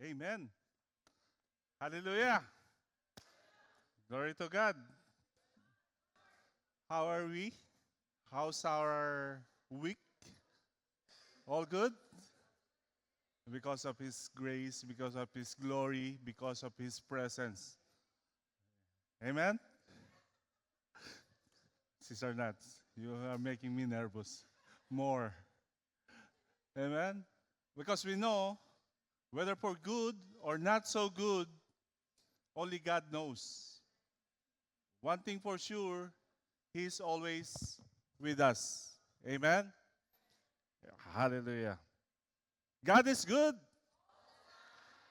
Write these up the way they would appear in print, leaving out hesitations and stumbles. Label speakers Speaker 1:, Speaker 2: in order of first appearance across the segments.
Speaker 1: Amen. Hallelujah. Glory to God. How are we? How's our week? All good? Because of His grace, because of His glory, because of His presence. Amen? Sister Nats, you are making me nervous. More. Amen? Because we know whether for good or not so good, only God knows. One thing for sure, He's always with us. Amen? Hallelujah. God is good.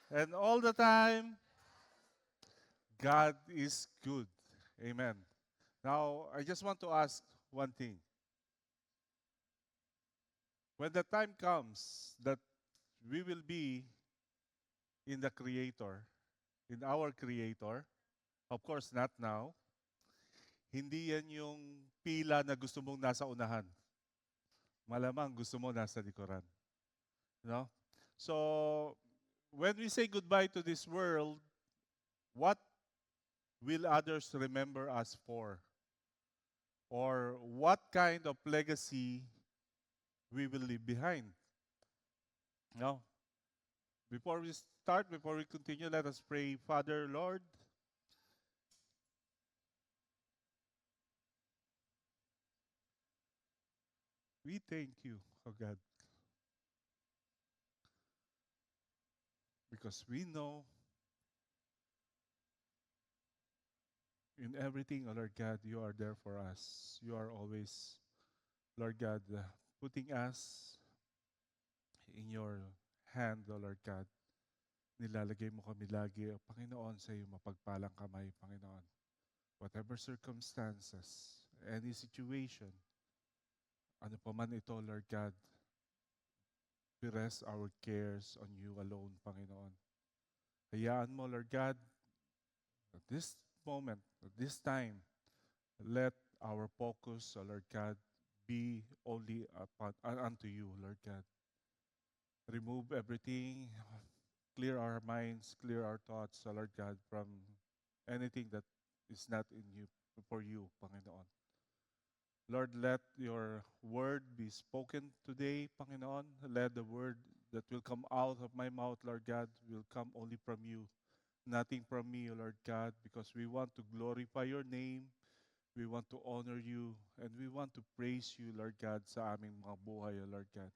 Speaker 1: And all the time, God is good. Amen. Now, I just want to ask one thing. When the time comes that we will be in the Creator, in our Creator, of course, not now, hindi yan yung pila na gusto mong nasa unahan. Malamang gusto mo nasa likuran. No? So, when we say goodbye to this world, what will others remember us for? Or what kind of legacy we will leave behind? No? Before we start, before we continue, let us pray. Father, Lord, we thank you, oh God, because we know in everything, oh Lord God, you are there for us. You are always, Lord God, putting us in your hand, oh Lord God. Nilalagay mo kami lagi, oh Panginoon, sa iyong mapagpalang kamay, Panginoon. Whatever circumstances, any situation, ano pa man ito, Lord God, we rest our cares on you alone, Panginoon. Hayaan mo, Lord God, at this moment, at this time, let our focus, Lord God, be only unto you, Lord God. Remove everything, clear our minds, clear our thoughts, Lord God, from anything that is not in you, for you, Panginoon. Lord, let your word be spoken today, Panginoon. Let the word that will come out of my mouth, Lord God, will come only from you, nothing from me, Lord God, because we want to glorify your name, we want to honor you, and we want to praise you, Lord God, sa aming mga buhay, Lord God.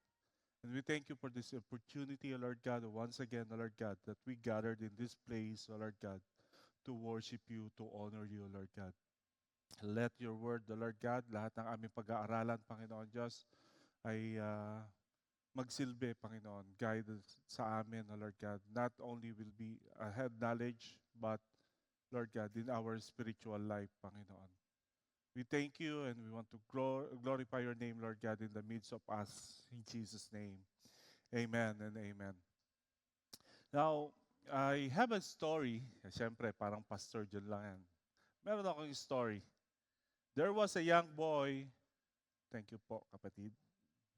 Speaker 1: And we thank you for this opportunity, Lord God, once again, Lord God, that we gathered in this place, Lord God, to worship you, to honor you, Lord God. Let your word, the Lord God, lahat ng aming pag-aaralan, Panginoon Diyos, ay magsilbi, Panginoon, guidance sa amin, O Lord God. Not only will be head knowledge, but, Lord God, in our spiritual life, Panginoon. We thank you and we want to glorify your name, Lord God, in the midst of us. In Jesus' name, amen and amen. Now, I have a story. Siyempre, parang pastor dyan lang yan. Meron akong story. There was a young boy, thank you po kapatid,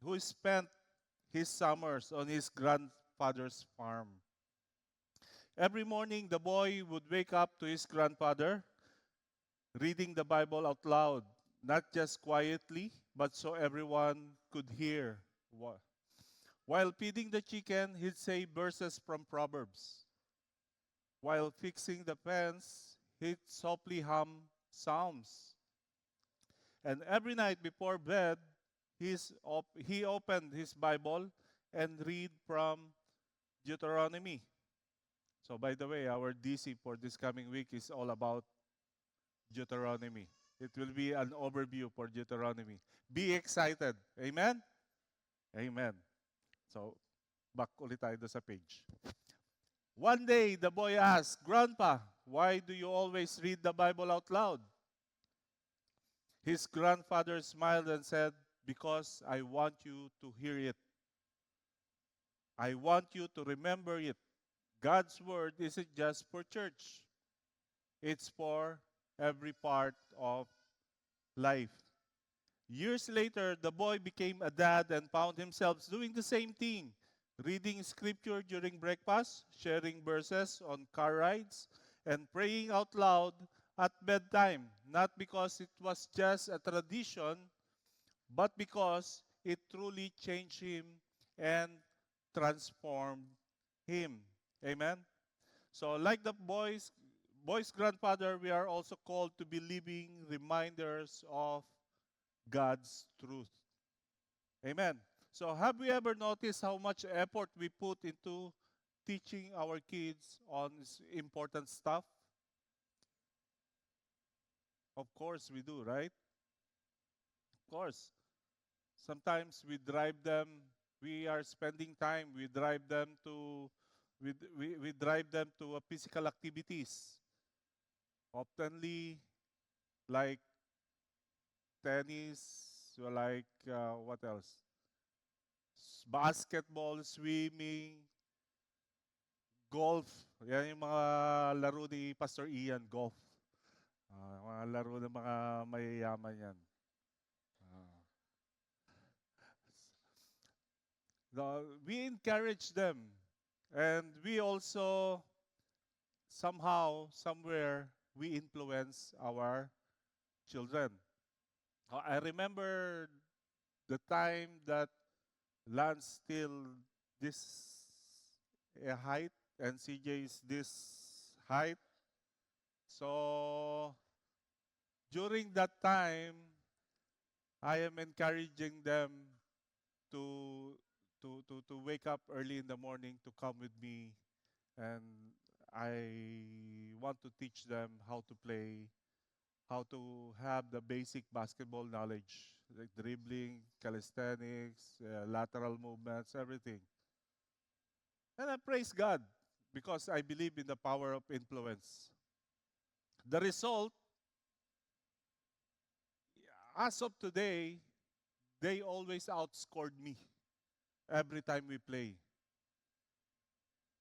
Speaker 1: who spent his summers on his grandfather's farm. Every morning, the boy would wake up to his grandfather, reading the Bible out loud, not just quietly, but so everyone could hear. While feeding the chicken, he'd say verses from Proverbs. While fixing the fence, he'd softly hum psalms. And every night before bed, he opened his Bible and read from Deuteronomy. So, by the way, our DC for this coming week is all about Deuteronomy. It will be an overview for Deuteronomy. Be excited. Amen? Amen. So, back ulit tayo doon sa page. One day, the boy asked, Grandpa, why do you always read the Bible out loud? His grandfather smiled and said, because I want you to hear it. I want you to remember it. God's word isn't just for church. It's for every part of life. Years later, the boy became a dad and found himself doing the same thing, reading scripture during breakfast, sharing verses on car rides, and praying out loud at bedtime, not because it was just a tradition, but because it truly changed him and transformed him. Amen. So like the boy's grandfather, we are also called to be living reminders of God's truth. Amen. So have we ever noticed how much effort we put into teaching our kids on important stuff? Of course we do, right? Of course. Sometimes we drive them, we are spending time, we drive them to physical activities. Oftenly like tennis, like what else? Basketball, swimming, golf. Yan yung mga laro ni Pastor Ian, golf. Mga laro ng mga mayayaman yan. Ah. We encourage them. And we also, somehow, somewhere, we influence our children. I remember the time that Lance still this height and CJ is this height. So during that time, I am encouraging them to to wake up early in the morning to come with me, and I want to teach them how to play, how to have the basic basketball knowledge, like dribbling, calisthenics, lateral movements, everything. And I praise God because I believe in the power of influence. The result, as of today, they always outscored me every time we play.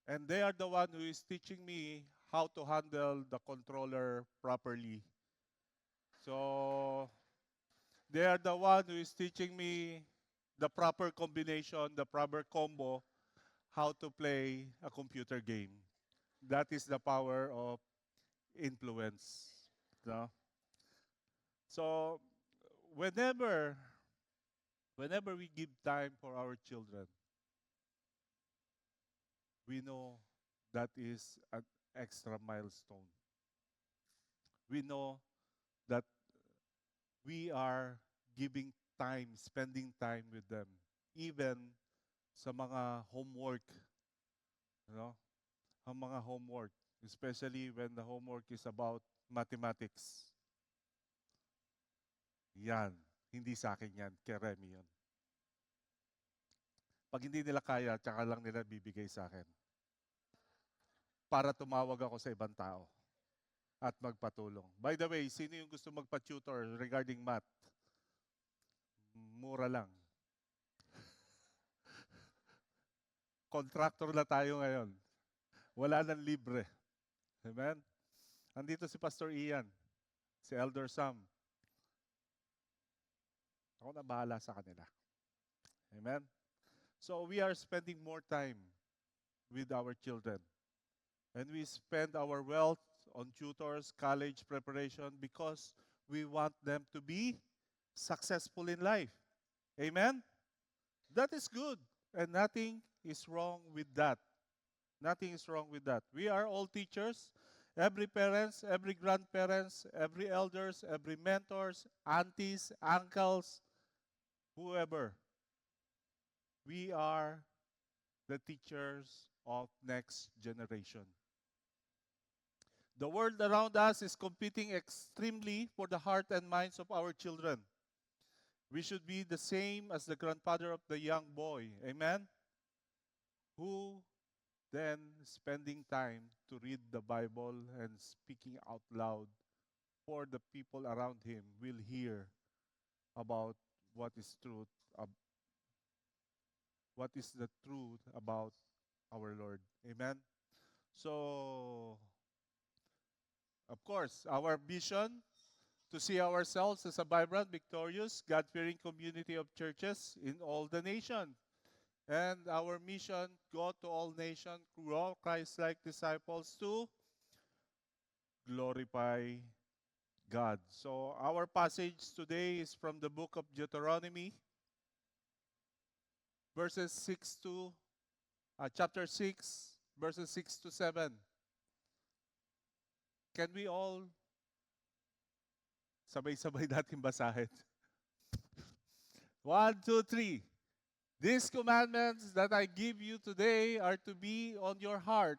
Speaker 1: And they are the one who is teaching me how to handle the controller properly. So they are the one who is teaching me the proper combination, the proper combo, how to play a computer game. That is the power of influence. No? So whenever whenever we give time for our children, we know that is an extra milestone. We know that we are giving time, spending time with them, even sa mga homework, you know, ang mga homework, especially when the homework is about mathematics. Yan, hindi sa akin yan, kay Remy yun. Pag hindi nila kaya, tsaka lang nila bibigay sa akin. Para tumawag ako sa ibang tao at magpatulong. By the way, sino yung gusto magpa-tutor regarding math? Mura lang. Contractor na tayo ngayon. Wala nang libre. Amen? Andito si Pastor Ian, si Elder Sam. Ako na bahala sa kanila. Amen? So we are spending more time with our children. And we spend our wealth on tutors, college preparation, because we want them to be successful in life. Amen? That is good. And nothing is wrong with that. Nothing is wrong with that. We are all teachers. Every parents, every grandparents, every elders, every mentors, aunties, uncles, whoever. We are the teachers of next generation. The world around us is competing extremely for the heart and minds of our children. We should be the same as the grandfather of the young boy. Amen? Who then spending time to read the Bible and speaking out loud for the people around him will hear about what is truth, what is the truth about our Lord. Amen? So, of course, our vision to see ourselves as a vibrant, victorious, God-fearing community of churches in all the nation. And our mission, go to all nations, grow Christ-like disciples to glorify God. So our passage today is from the book of Deuteronomy, verses 6 to chapter 6, verses 6 to 7. Can we all sabay-sabay natin basahin? 1, 2, 3. These commandments that I give you today are to be on your heart.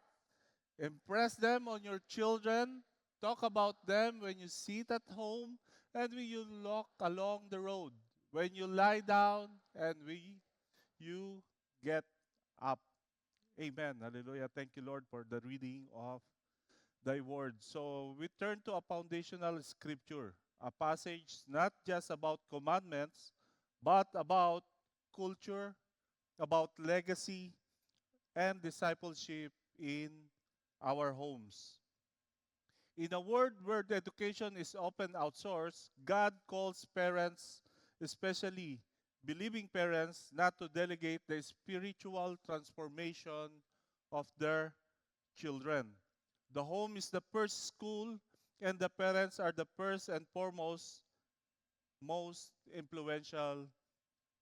Speaker 1: Impress them on your children. Talk about them when you sit at home and when you walk along the road, when you lie down and when you get up. Amen. Hallelujah. Thank you, Lord, for the reading of thy word. So we turn to a foundational scripture, a passage not just about commandments, but about culture, about legacy, and discipleship in our homes. In a world where the education is often outsourced, God calls parents, especially believing parents, not to delegate the spiritual transformation of their children. The home is the first school, and the parents are the first and foremost, most influential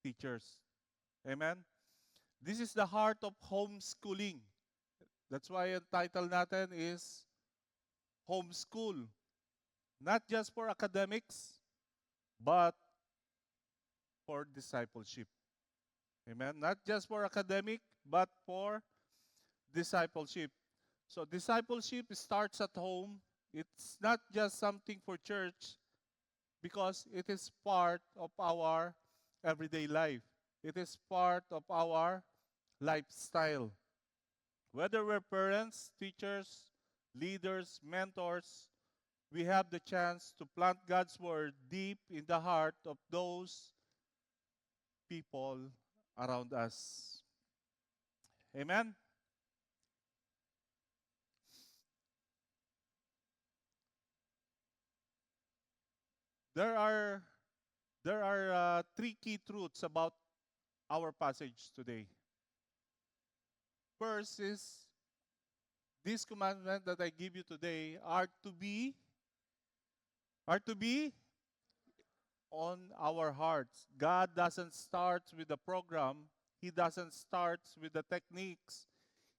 Speaker 1: teachers. Amen? This is the heart of homeschooling. That's why ang title natin is Homeschool. Not just for academics, but for discipleship. Amen? Not just for academic, but for discipleship. So discipleship starts at home. It's not just something for church because it is part of our everyday life. It is part of our lifestyle. Whether we're parents, teachers, leaders, mentors, we have the chance to plant God's word deep in the heart of those people around us. Amen? There are three key truths about our passage today. First is this commandment that I give you today are to be on our hearts. God doesn't start with the program. He doesn't start with the techniques.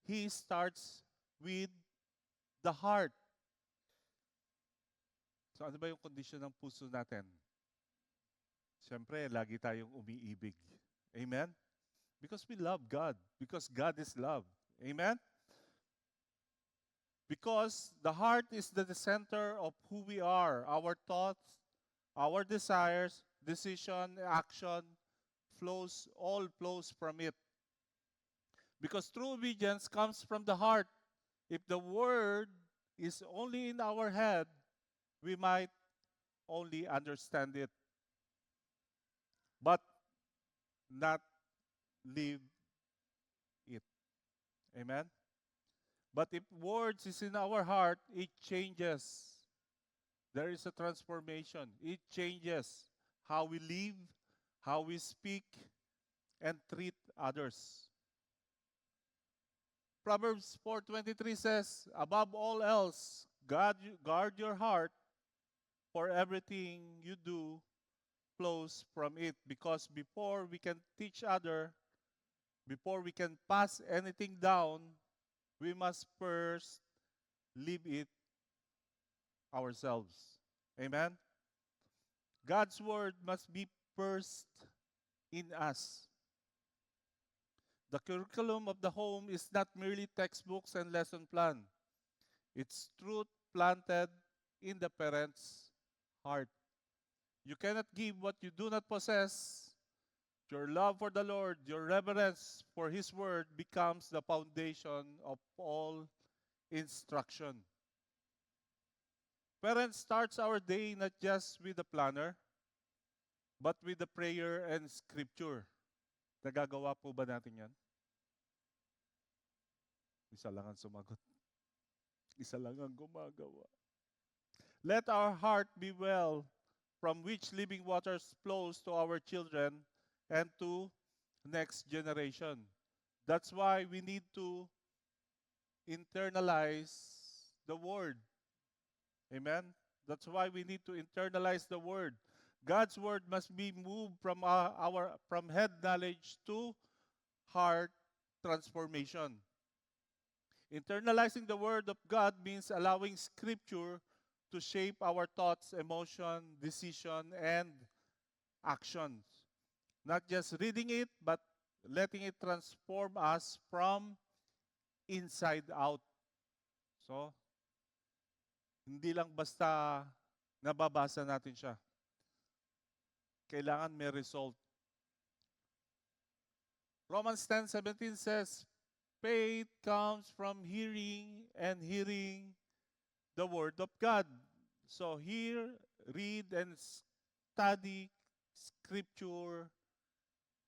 Speaker 1: He starts with the heart. So ano ba yung kondisyon ng puso natin? Siyempre, lagi tayong umiibig. Amen? Because we love God. Because God is love. Amen? Because the heart is the center of who we are. Our thoughts, our desires, decision, action all flows from it. Because true obedience comes from the heart. If the word is only in our head, we might only understand it, but not live it. Amen? But if words is in our heart, it changes. There is a transformation. It changes how we live, how we speak, and treat others. Proverbs 4:23 says, above all else, guard your heart, for everything you do flows from it. Because before we can teach other, before we can pass anything down, we must first live it ourselves. Amen? God's word must be first in us. The curriculum of the home is not merely textbooks and lesson plan. It's truth planted in the parent's heart. You cannot give what you do not possess. Your love for the Lord, your reverence for His word becomes the foundation of all instruction. Parents starts our day not just with a planner, but with the prayer and scripture. Nagagawa po ba natin yan? Isa lang ang sumagot. Isa lang ang gumagawa. Let our heart be well, from which living waters flows to our children and to next generation. That's why we need to internalize the word. Amen. That's why we need to internalize the word. God's word must be moved from our from head knowledge to heart transformation. Internalizing the word of God means allowing scripture to shape our thoughts, emotion, decision, and actions. Not just reading it, but letting it transform us from inside out. So, hindi lang basta nababasa natin siya. Kailangan may result. Romans 10:17 says, faith comes from hearing and hearing the word of God. So hear, read, and study scripture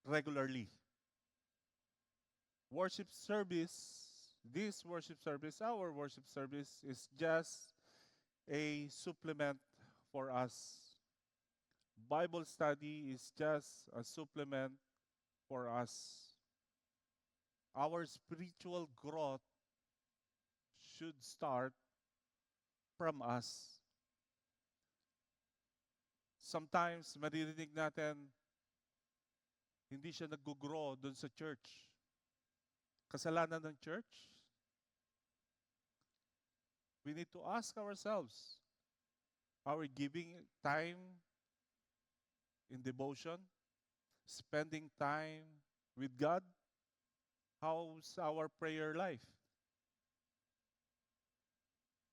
Speaker 1: regularly. Worship service, this worship service, our worship service is just a supplement for us. Bible study is just a supplement for us. Our spiritual growth should start from us. Sometimes maririnig natin, hindi siya nag-grow doon sa church. Kasalanan ng church? We need to ask ourselves, are we giving time in devotion? Spending time with God? How's our prayer life?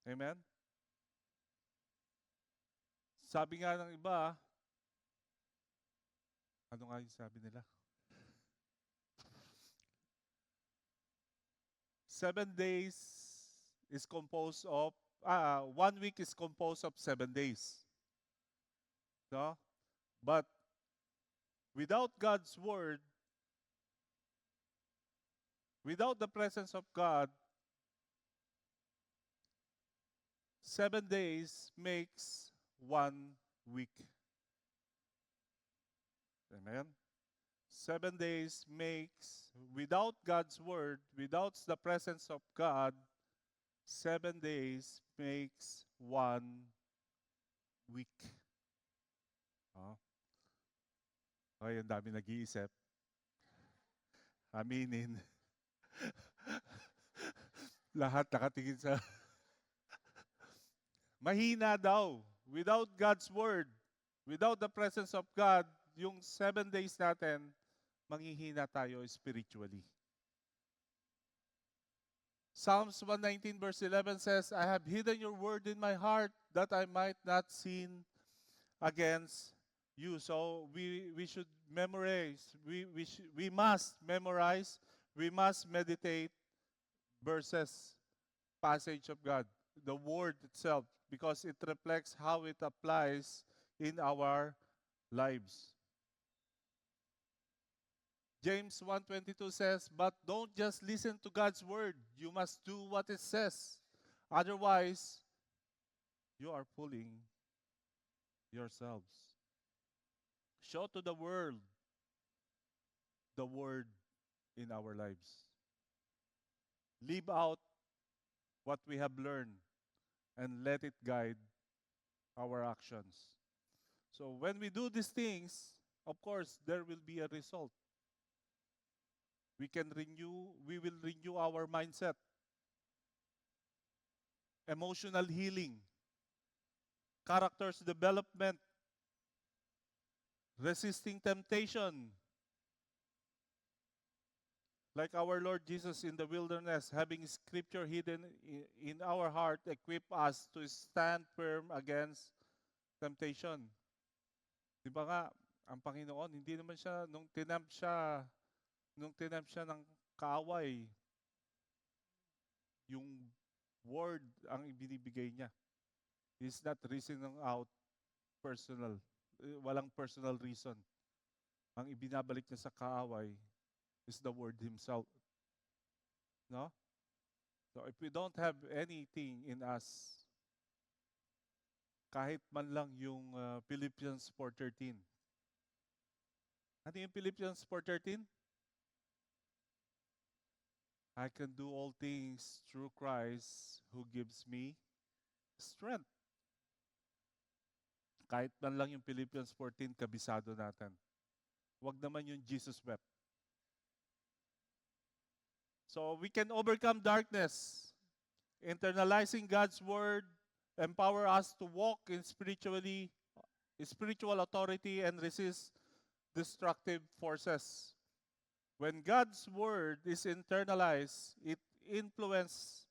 Speaker 1: Amen? Sabi nga ng iba, ano nga yung sabi nila? 7 days is composed of, 1 week is composed of 7 days. No? But without God's word, without the presence of God, 7 days makes 1 week. Amen? 7 days makes, without God's word, without the presence of God, 7 days makes 1 week. Oh. Okay, ang dami nag-iisip. Aminin. Lahat nakatingin sa... Mahina daw. Without God's word, without the presence of God, yung 7 days natin, manghihina tayo spiritually. Psalms 119 verse 11 says, I have hidden your word in my heart that I might not sin against you. So we should memorize, we must memorize, we must meditate verses, passage of God, the word itself, because it reflects how it applies in our lives. James 1:22 says, but don't just listen to God's word. You must do what it says. Otherwise, you are fooling yourselves. Show to the world the word in our lives. Live out what we have learned and let it guide our actions. So when we do these things, of course, there will be a result. We will renew our mindset. Emotional healing, character's development, resisting temptation. Like our Lord Jesus in the wilderness, having scripture hidden in our heart, equip us to stand firm against temptation. Di ba nga, ang Panginoon, hindi naman siya, nung tinamp siya ng kaaway, yung word ang ibinibigay niya. He's not reasoning out personal. Walang personal reason. Ang ibinabalik niya sa kaaway is the word himself. No? So if we don't have anything in us, kahit man lang yung Philippians 4:13. Ano yung Philippians 4:13? I can do all things through Christ who gives me strength. Kahit man lang yung Philippians 14, kabisado natin. Wag naman yung Jesus wept. So we can overcome darkness. Internalizing God's word empower us to walk in spiritual authority and resist destructive forces. When God's word is internalized, it influences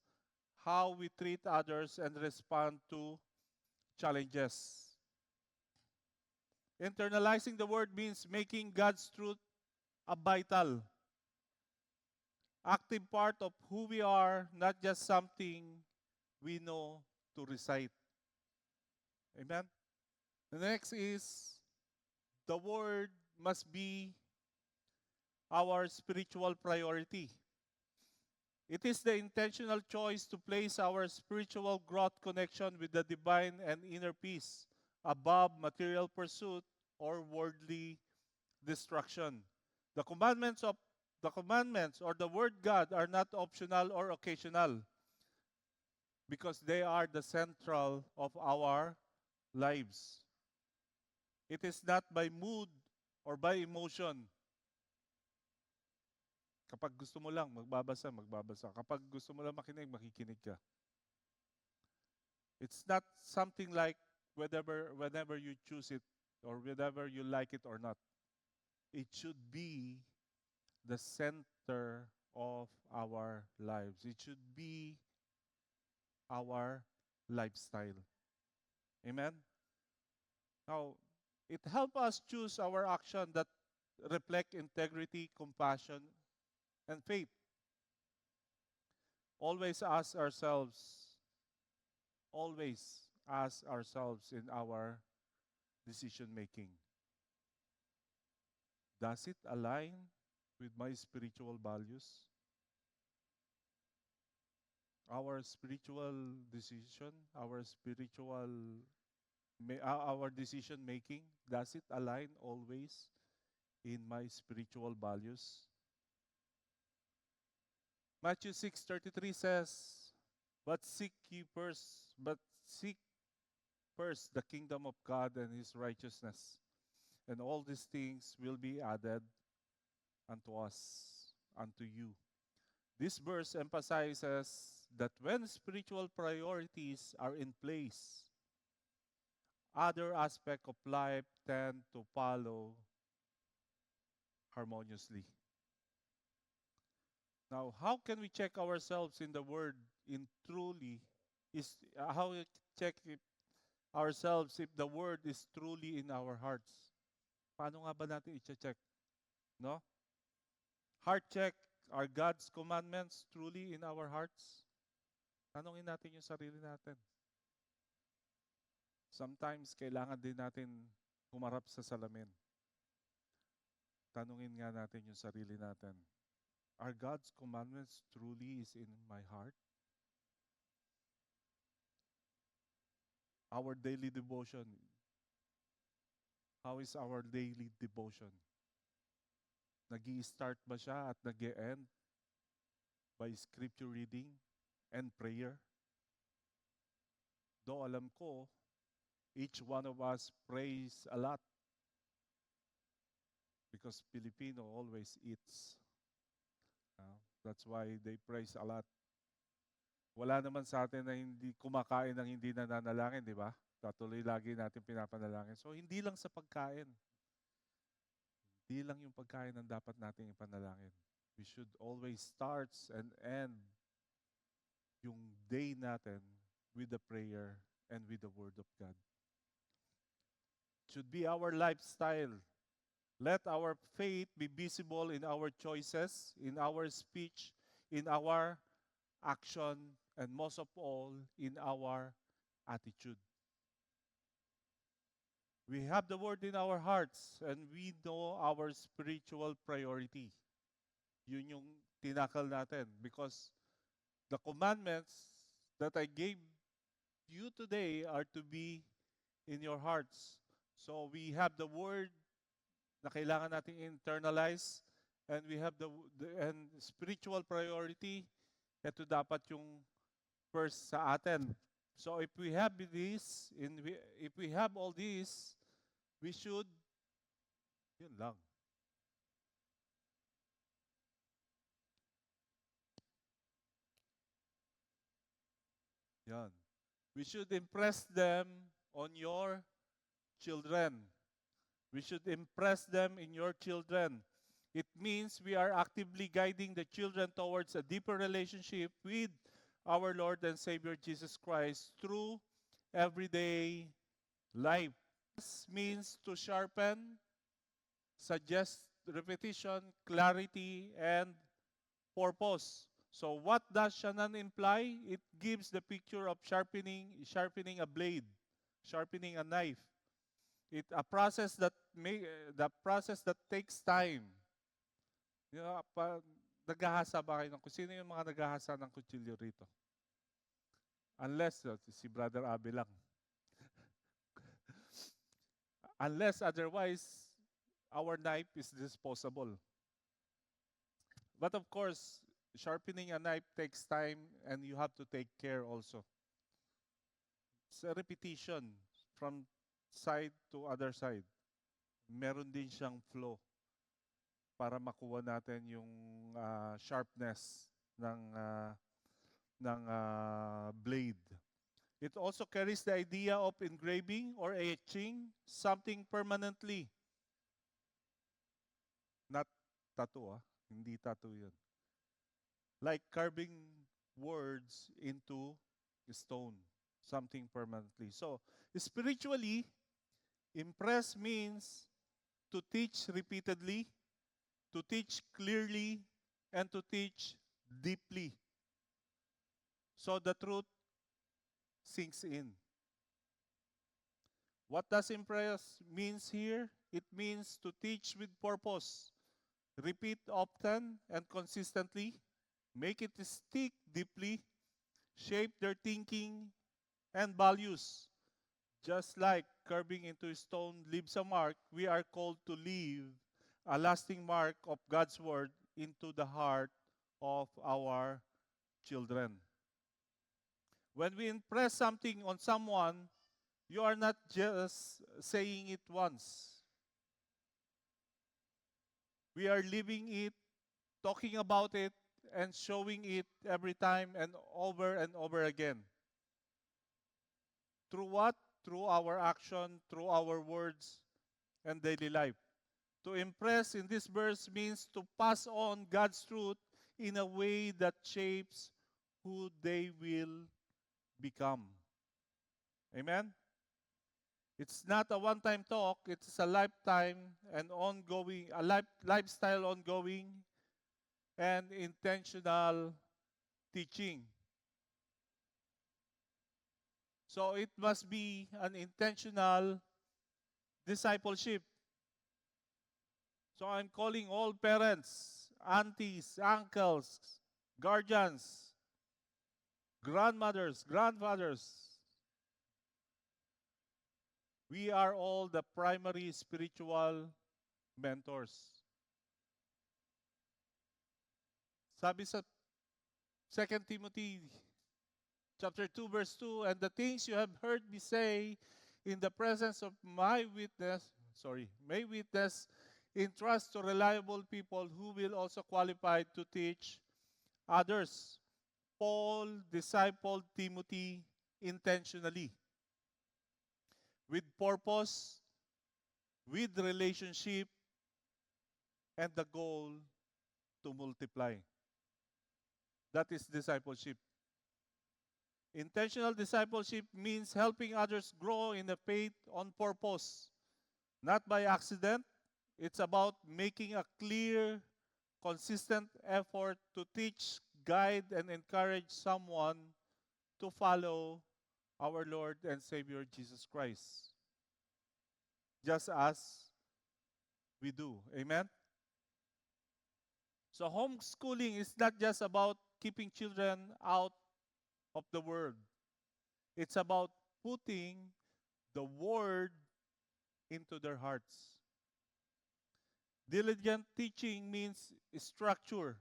Speaker 1: how we treat others and respond to challenges. Internalizing the word means making God's truth a vital, active part of who we are, not just something we know to recite. Amen? The next is the word must be our spiritual priority. It is the intentional choice to place our spiritual growth connection with the divine and inner peace above material pursuit or worldly destruction. The commandments or the word God are not optional or occasional because they are the central of our lives. It is not by mood or by emotion. Kapag gusto mo lang magbabasa, magbabasa. Kapag gusto mo lang makinig, makikinig ka. It's not something like whenever you choose it or whenever you like it or not. It should be the center of our lives. It should be our lifestyle. Amen? Now, it helps us choose our action that reflect integrity, compassion, and faith. Always ask ourselves, always ask ourselves in our decision making, does it align with my spiritual values? Our spiritual decision, our decision making, does it align always in my spiritual values? Matthew 6:33 says, "But seek first the kingdom of God and his righteousness, and all these things will be added unto us, unto you." This verse emphasizes that when spiritual priorities are in place, other aspects of life tend to follow harmoniously. Now, how can we check ourselves in the word in truly is how we check if ourselves if the word is truly in our hearts? Paano nga ba natin i-check? No? Heart check, are God's commandments truly in our hearts? Tanungin natin yung sarili natin. Sometimes, kailangan din natin humarap sa salamin. Tanungin nga natin yung sarili natin. Are God's commandments truly is in my heart? Our daily devotion. How is our daily devotion? Nag-i-start ba siya at nag-e-end by scripture reading and prayer? Though alam ko, each one of us prays a lot because Filipino always eats. That's why they praise a lot. Wala naman sa atin na hindi kumakain ng hindi nananalangin, di ba? Patuloy lagi natin pinapanalangin. So, hindi lang sa pagkain. Hindi lang yung pagkain ang dapat nating ipanalangin. We should always start and end yung day natin with the prayer and with the Word of God. Should be our lifestyle. Let our faith be visible in our choices, in our speech, in our action, and most of all, in our attitude. We have the Word in our hearts and we know our spiritual priority. Yun yung tinakal natin because the commandments that I gave you today are to be in your hearts. So we have the Word na kailangan nating internalize and we have and spiritual priority, ito dapat yung first sa atin. So if we have this, if we have all this, we should, yun lang. Yan. We should impress them on your children. We should impress them in your children. It means we are actively guiding the children towards a deeper relationship with our Lord and Savior Jesus Christ through everyday life. This means to sharpen, suggest repetition, clarity, and purpose. So what does Shannon imply? It gives the picture of sharpening a blade, sharpening a knife. It a process that the process that takes time. You know, naghahasa ba kayo kung sino yung mga naghahasa ng kutsilyo rito? Unless si Brother Abe lang. Unless otherwise, our knife is disposable. But of course, sharpening a knife takes time and you have to take care also. It's a repetition from side to other side. Meron din siyang flow para makuha natin yung sharpness ng blade. It also carries the idea of engraving or etching something permanently. Not tattoo, hindi tattoo yun. Like carving words into stone, something permanently. So, spiritually, impress means to teach repeatedly, to teach clearly, and to teach deeply. So the truth sinks in. What does impress means here? It means to teach with purpose, repeat often and consistently, make it stick deeply, shape their thinking and values. Just like carving into stone leaves a mark, we are called to leave a lasting mark of God's word into the heart of our children. When we impress something on someone, you are not just saying it once. We are living it, talking about it, and showing it every time and over again. Through what? Through our action, through our words, and daily life. To impress in this verse means to pass on God's truth in a way that shapes who they will become. Amen? It's not a one-time talk, it's a lifetime and ongoing, lifestyle ongoing and intentional teaching. So it must be an intentional discipleship. So I'm calling all parents, aunties, uncles, guardians, grandmothers, grandfathers. We are all the primary spiritual mentors. Sabi sa 2 Timothy chapter 2 verse 2, and the things you have heard me say in the presence of my witness entrust to reliable people who will also qualify to teach others. Paul discipled Timothy intentionally, with purpose, with relationship, and the goal to multiply. That is discipleship. Intentional discipleship means helping others grow in the faith on purpose, not by accident. It's about making a clear, consistent effort to teach, guide, and encourage someone to follow our Lord and Savior Jesus Christ, just as we do. Amen? So homeschooling is not just about keeping children out of the world. It's about putting the word into their hearts. Diligent teaching means structure,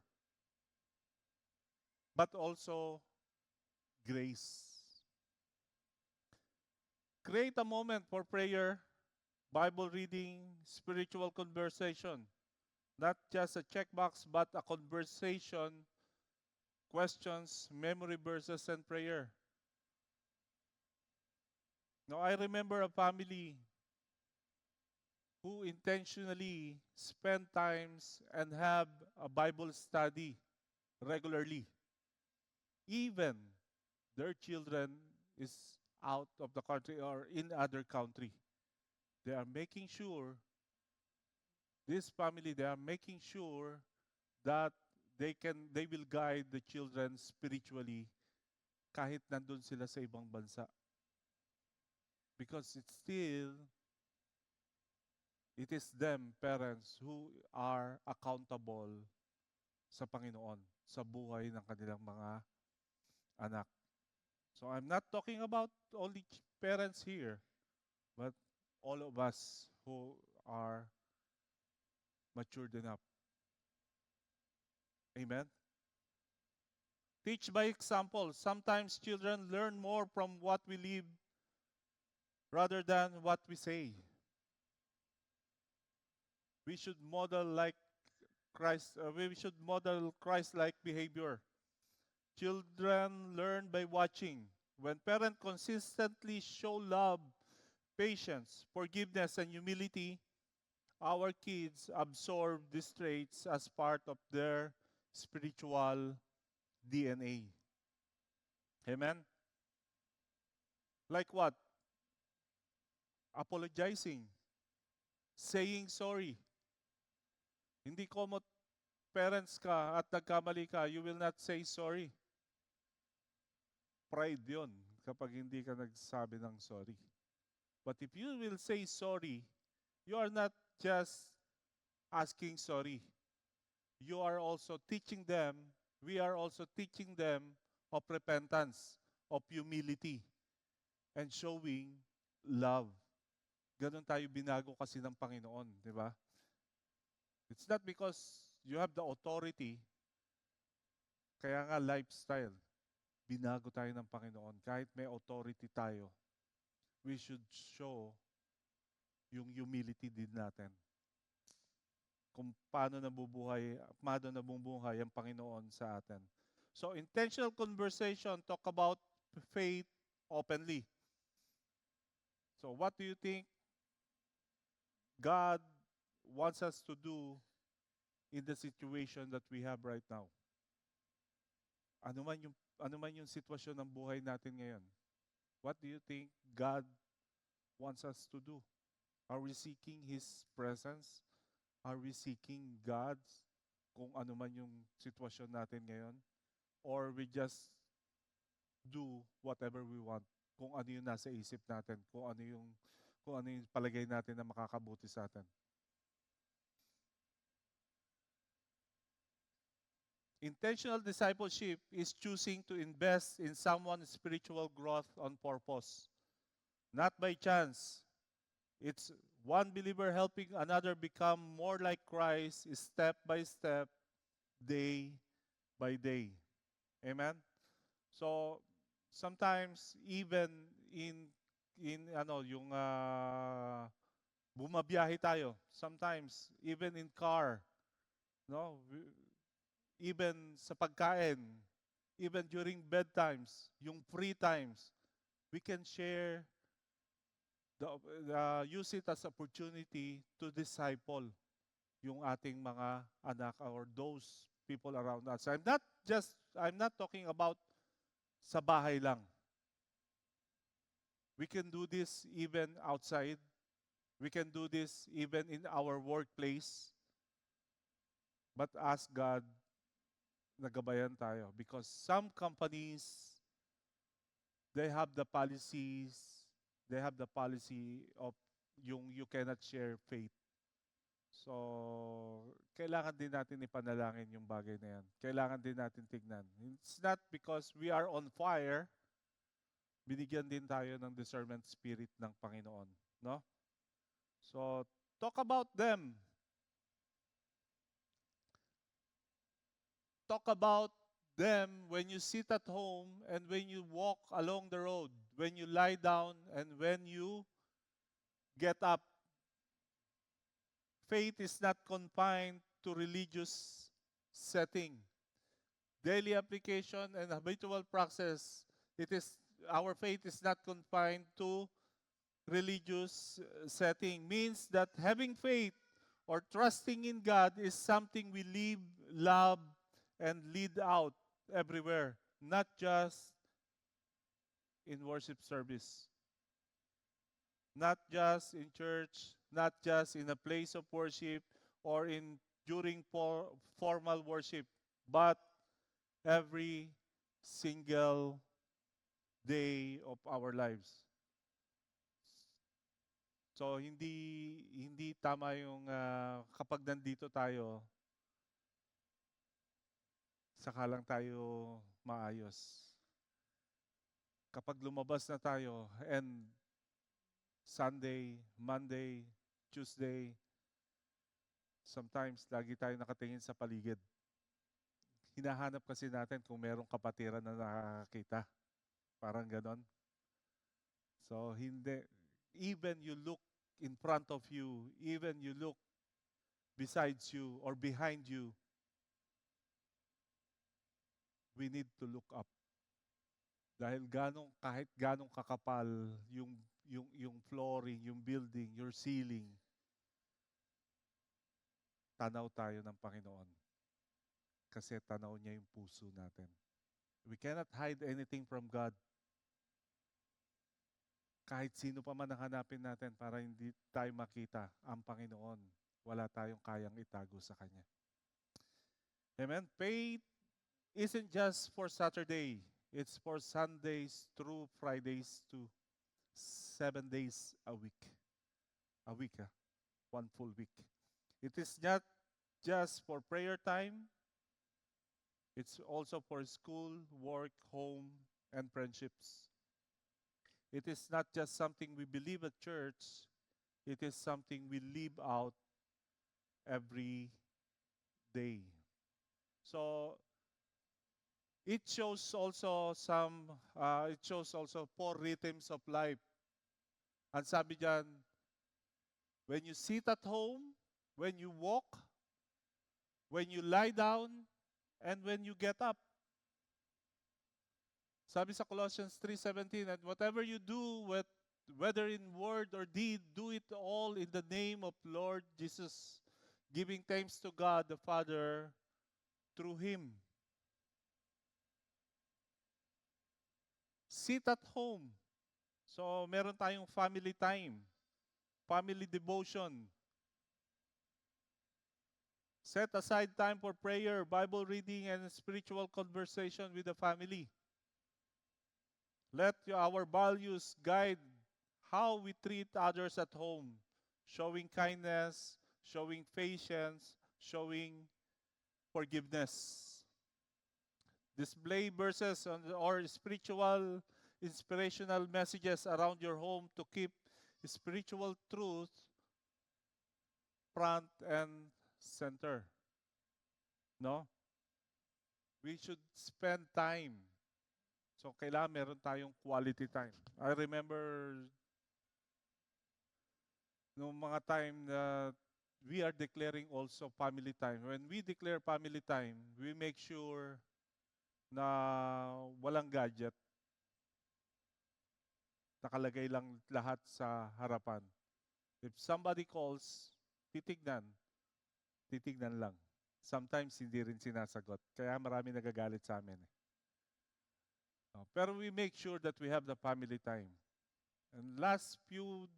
Speaker 1: but also grace. Create a moment for prayer, Bible reading, spiritual conversation. Not just a checkbox, but a conversation, questions, memory verses, and prayer. Now, I remember a family who intentionally spend times and have a Bible study regularly. Even their children is out of the country or in other country. They are making sure, this family, they are making sure that they will guide the children spiritually kahit nandun sila sa ibang bansa. Because it is them, parents, who are accountable sa Panginoon, sa buhay ng kanilang mga anak. So I'm not talking about only parents here, but all of us who are matured enough. Amen? Teach by example. Sometimes children learn more from what we live rather than what we say. We should model like Christ. We should model Christ-like behavior. Children learn by watching. When parents consistently show love, patience, forgiveness, and humility, our kids absorb these traits as part of their spiritual DNA. Amen? Like what? Apologizing, saying sorry. Hindi komot parents ka at nagkamali ka, you will not say sorry. Pride yon kapag hindi ka nagsabi ng sorry. But if you will say sorry, you are not just asking sorry. You are also teaching them, we are also teaching them of repentance, of humility, and showing love. Ganon tayo binago kasi ng Panginoon, di ba? It's not because you have the authority, kaya nga lifestyle. Binago tayo ng Panginoon. Kahit may authority tayo, we should show yung humility din natin. Kung paano nabubuhay ang Panginoon sa atin. So, intentional conversation, talk about faith openly. So, what do you think God wants us to do in the situation that we have right now? Ano man yung sitwasyon ng buhay natin ngayon? What do you think God wants us to do? Are we seeking His presence? Are we seeking God's kung ano man yung sitwasyon natin ngayon? Or we just do whatever we want? Kung ano yung nasa isip natin, kung ano yung palagay natin na makakabuti sa atin. Intentional discipleship is choosing to invest in someone's spiritual growth on purpose, not by chance. It's one believer helping another become more like Christ step by step, day by day. Amen? So, sometimes even in yung bumabiyahe tayo, sometimes even in car, no? Even sa pagkain, even during bedtimes, yung free times, we can share use it as opportunity to disciple yung ating mga anak or those people around us. I'm not talking about sa bahay lang. We can do this even outside. We can do this even in our workplace. But ask God na gabayan tayo because some companies they have the policy of yung you cannot share faith. So, kailangan din natin ipanalangin yung bagay na yan. Kailangan din natin tignan. It's not because we are on fire, binigyan din tayo ng discernment spirit ng Panginoon. No? So, talk about them. talk about them when you sit at home and when you walk along the road, when you lie down and when you get up. Faith is not confined to religious setting. Daily application and habitual practice, it is our faith is not confined to religious setting. Means that having faith or trusting in God is something we live, love, and lead out everywhere, not just in worship service, not just in church, not just in a place of worship or in during formal worship, but every single day of our lives. So hindi tama yung kapag nandito tayo, saka lang tayo maayos. Kapag lumabas na tayo and Sunday, Monday, Tuesday, sometimes lagi tayo nakatingin sa paligid. Hinahanap kasi natin kung merong kapatiran na nakakakita. Parang ganon. So hindi. Even you look in front of you, even you look besides you or behind you, we need to look up. Dahil kahit ganong kakapal yung flooring, yung building, your ceiling, tanaw tayo ng Panginoon. Kasi tanaw niya yung puso natin. We cannot hide anything from God. Kahit sino pa man ang hanapin natin para hindi tayo makita ang Panginoon, wala tayong kayang itago sa Kanya. Amen? Faith isn't just for Saturday. It's for Sundays through Fridays to 7 days a week. A week, one full week. It is not just for prayer time. It's also for school, work, home, and friendships. It is not just something we believe at church. It is something we live out every day. So it shows also four rhythms of life. Ang sabi diyan, when you sit at home, when you walk, when you lie down, and when you get up. Sabi sa Colossians 3:17, and whatever you do, whether in word or deed, do it all in the name of Lord Jesus, giving thanks to God the Father through Him. Sit at home. So, meron tayong family time, family devotion. Set aside time for prayer, Bible reading, and spiritual conversation with the family. Let our values guide how we treat others at home, showing kindness, showing patience, showing forgiveness. Display verses or spiritual inspirational messages around your home to keep spiritual truth front and center. No? We should spend time. So, kailangan meron tayong quality time. I remember nung mga time na we are declaring also family time. When we declare family time, we make sure na walang gadget. Nakalagay lang lahat sa harapan. If somebody calls, titignan. Titignan lang. Sometimes hindi rin sinasagot. Kaya marami nagagalit sa amin. Pero we make sure that we have the family time. And last week,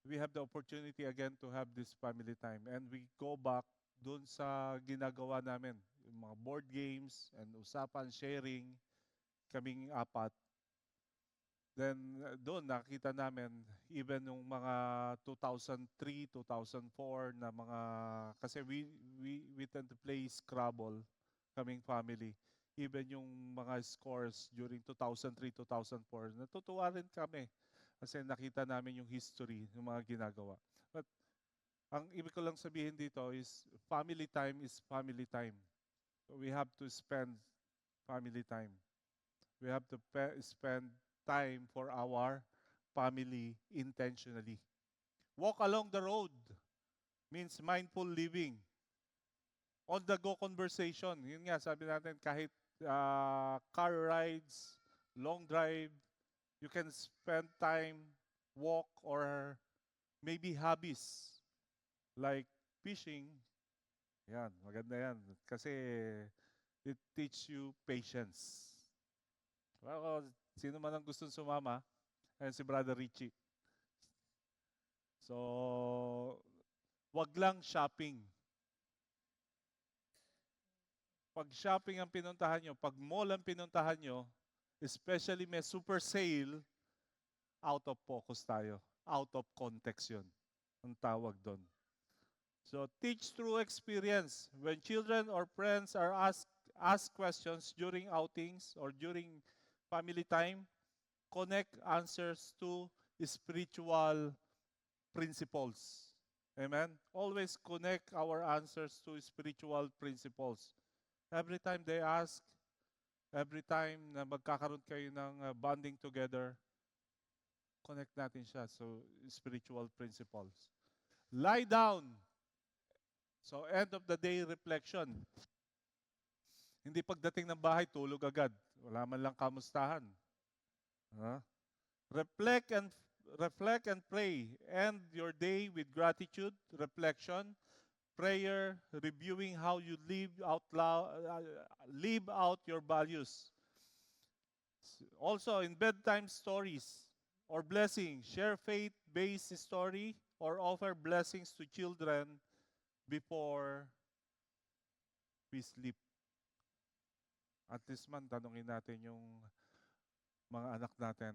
Speaker 1: we have the opportunity again to have this family time. And we go back dun sa ginagawa namin. Yung mga board games and usapan, sharing, kaming apat. Then doon nakita namin even yung mga 2003, 2004 na mga kasi we tend to play Scrabble kaming family. Even yung mga scores during 2003, 2004, natutuwa rin kami kasi nakita namin yung history ng mga ginagawa. But Ang ibig ko lang sabihin dito is family time is family time. So we have to spend family time. We have to spend time for our family intentionally. Walk along the road means mindful living. On the go conversation. Yun nga, sabi natin, kahit car rides, long drive, you can spend time, walk, or maybe hobbies like fishing. Yan, maganda yan. Kasi it teach you patience. Well, sino man ang gustong sumama, ayun si Brother Richie. So, wag lang shopping. Pag shopping ang pinuntahan nyo, pag mall ang pinuntahan nyo, especially may super sale, out of focus tayo. Out of context yun. Ang tawag doon. So, teach through experience. When children or friends are asked questions during outings or during family time, connect answers to spiritual principles. Amen? Always connect our answers to spiritual principles. Every time they ask, every time na magkakaroon kayo ng bonding together, connect natin siya. So, spiritual principles. Lie down. So, end of the day reflection. Hindi pagdating ng bahay, tulog agad. Wala man lang kamustahan. Huh? Reflect and reflect and pray. End your day with gratitude, reflection, prayer, reviewing how you live out your values. Also, in bedtime stories or blessing, share faith-based story or offer blessings to children before we sleep. At least man, tanungin natin yung mga anak natin,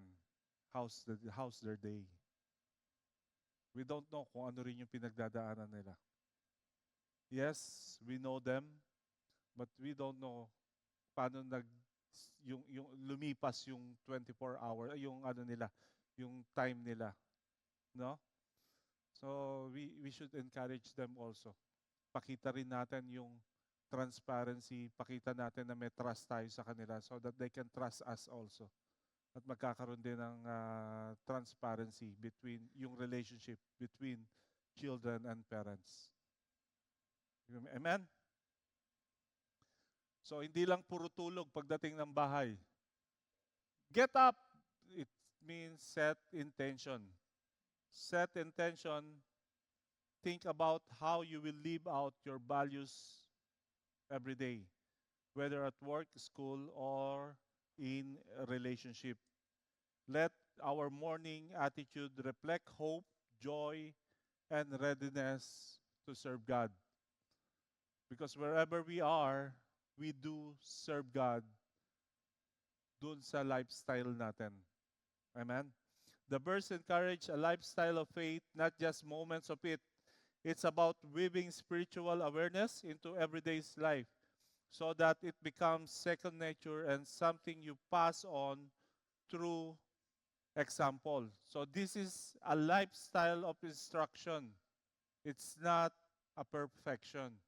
Speaker 1: how's their day? We don't know kung ano rin yung pinagdadaanan nila. Yes, we know them, but we don't know paano yung lumipas yung 24 hour, yung ano nila, yung time nila, no? So we should encourage them also. Pakita rin natin yung transparency, pakita natin na may trust tayo sa kanila so that they can trust us also. At magkakaroon din ng transparency between yung relationship between children and parents. Amen? So, hindi lang puro tulog pagdating ng bahay. Get up, it means set intention. Set intention, think about how you will live out your values every day, whether at work, school, or in a relationship. Let our morning attitude reflect hope, joy, and readiness to serve God. Because wherever we are, we do serve God dun sa lifestyle natin. Amen? The verse encourage a lifestyle of faith, not just moments of it. It's about weaving spiritual awareness into everyday's life so that it becomes second nature and something you pass on through example. So this is a lifestyle of instruction. It's not a perfection.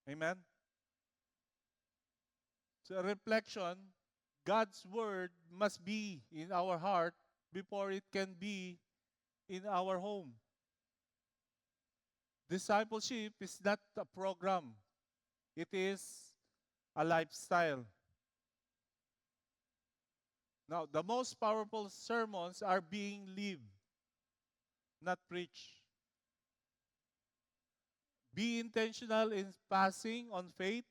Speaker 1: Amen? So reflection, God's word must be in our heart before it can be in our home. Discipleship is not a program. It is a lifestyle. Now, the most powerful sermons are being lived, not preached. Be intentional in passing on faith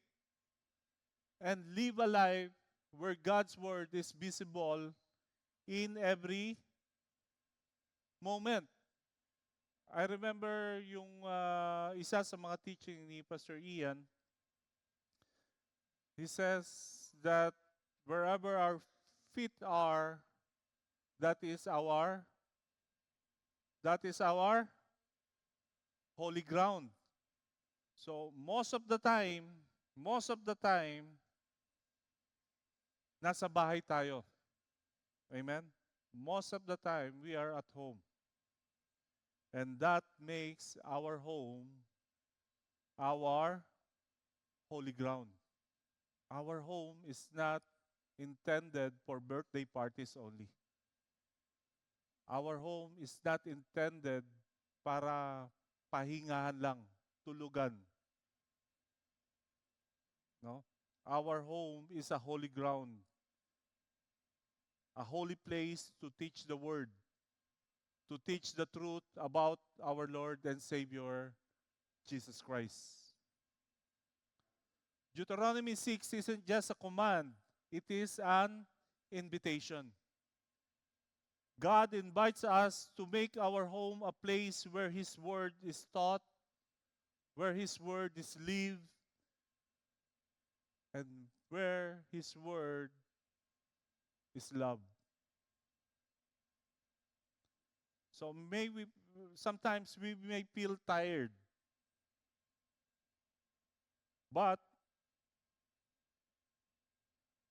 Speaker 1: and live a life where God's word is visible in every moment. I remember yung isa sa mga teaching ni Pastor Ian. He says that wherever our feet are, that is our holy ground. So most of the time, nasa bahay tayo. Amen? Most of the time, we are at home. And that makes our home our holy ground. Our home is not intended for birthday parties only. Our home is not intended para pahingahan lang, tulugan, no? Our home is a holy ground, a holy place to teach the word, to teach the truth about our Lord and Savior Jesus Christ. Deuteronomy 6 isn't just a command, it is an invitation. God invites us to make our home a place where His word is taught, where His word is lived, and where His word is loved. So sometimes we may feel tired, but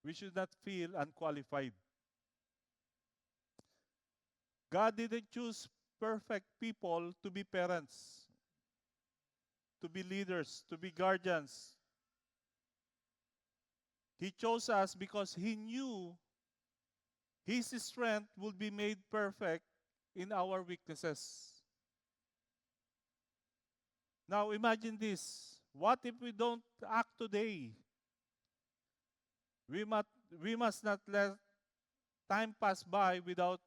Speaker 1: we should not feel unqualified. God didn't choose perfect people to be parents, to be leaders, to be guardians. He chose us because He knew His strength would be made perfect in our weaknesses. Now imagine this. What if we don't act today? We must, we must not let time pass by without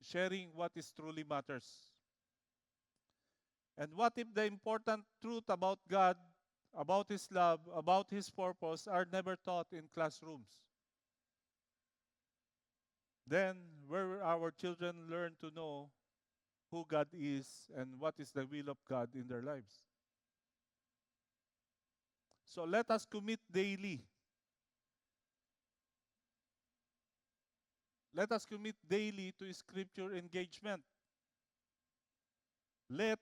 Speaker 1: sharing what is truly matters. And what if the important truth about God, about His love, about His purpose are never taught in classrooms? Then, where will our children learn to know who God is and what is the will of God in their lives? So let us commit daily. Let us commit daily to scripture engagement. Let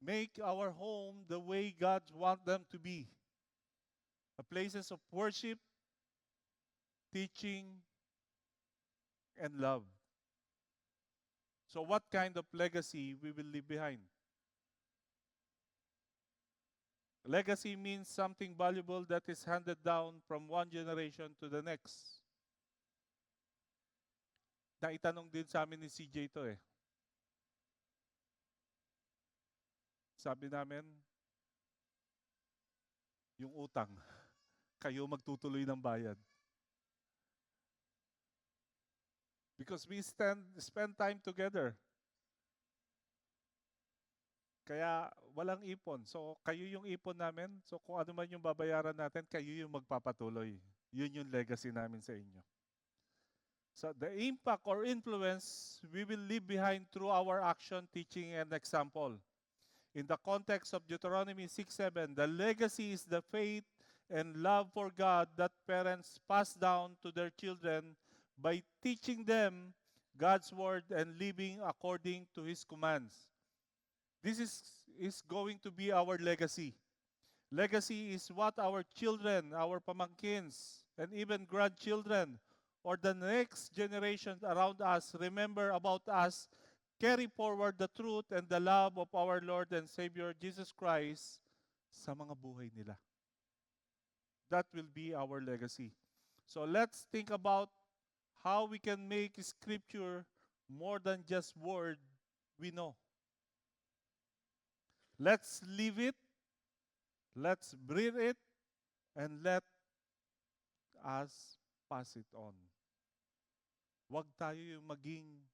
Speaker 1: make our home the way God wants them to be. A places of worship, teaching, and love. So what kind of legacy we will leave behind? Legacy means something valuable that is handed down from one generation to the next. Naitanong din sa amin ni CJ to eh. Sabi namin, yung utang, kayo magtutuloy ng bayad. Because we spend time together. Kaya walang ipon. So kayo yung ipon namin. So kung ano man yung babayaran natin, kayo yung magpapatuloy. Yun yung legacy namin sa inyo. So the impact or influence we will leave behind through our action, teaching, and example. In the context of Deuteronomy 6:7, the legacy is the faith and love for God that parents pass down to their children by teaching them God's word and living according to His commands. This is going to be our legacy. Legacy is what our children, our pamangkins, and even grandchildren or the next generation around us remember about us, carry forward the truth and the love of our Lord and Savior Jesus Christ sa mga buhay nila. That will be our legacy. So let's think about how we can make Scripture more than just word we know. Let's live it, let's breathe it, and let us pass it on. Wag tayo yung maging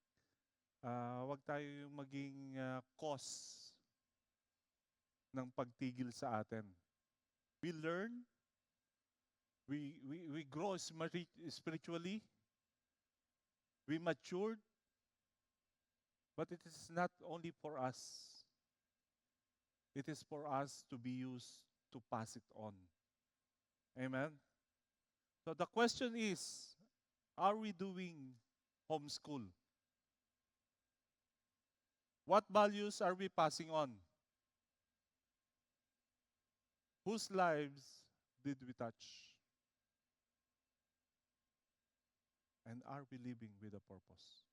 Speaker 1: cause ng pagtigil sa atin. We learn, we grow spiritually, we matured, but it is not only for us. It is for us to be used to pass it on. Amen? So the question is, are we doing homeschool? What values are we passing on? Whose lives did we touch? And are we living with a purpose?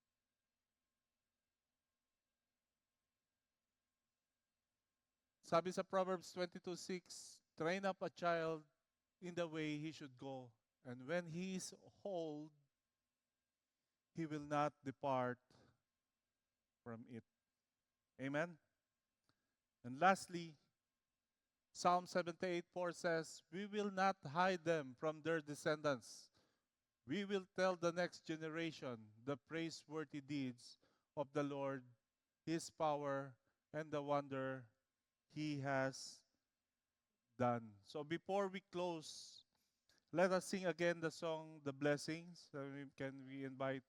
Speaker 1: Sabi sa Proverbs 22:6, train up a child in the way he should go, and when he is old, he will not depart from it. Amen. And lastly, Psalm 78:4 says, we will not hide them from their descendants. We will tell the next generation the praiseworthy deeds of the Lord, his power, and the wonder he has done. So before we close, let us sing again the song, The Blessings. Can we invite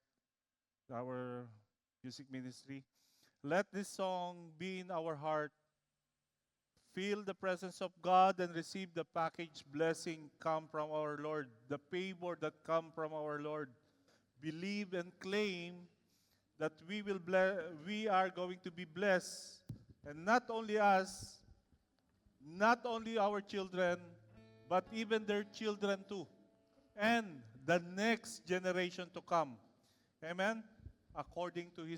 Speaker 1: our music ministry? Let this song be in our heart. Feel the presence of God and receive the package blessing come from our Lord, the favor that come from our Lord. Believe and claim that we are going to be blessed, and not only us, not only our children, but even their children too, and the next generation to come. Amen. According to his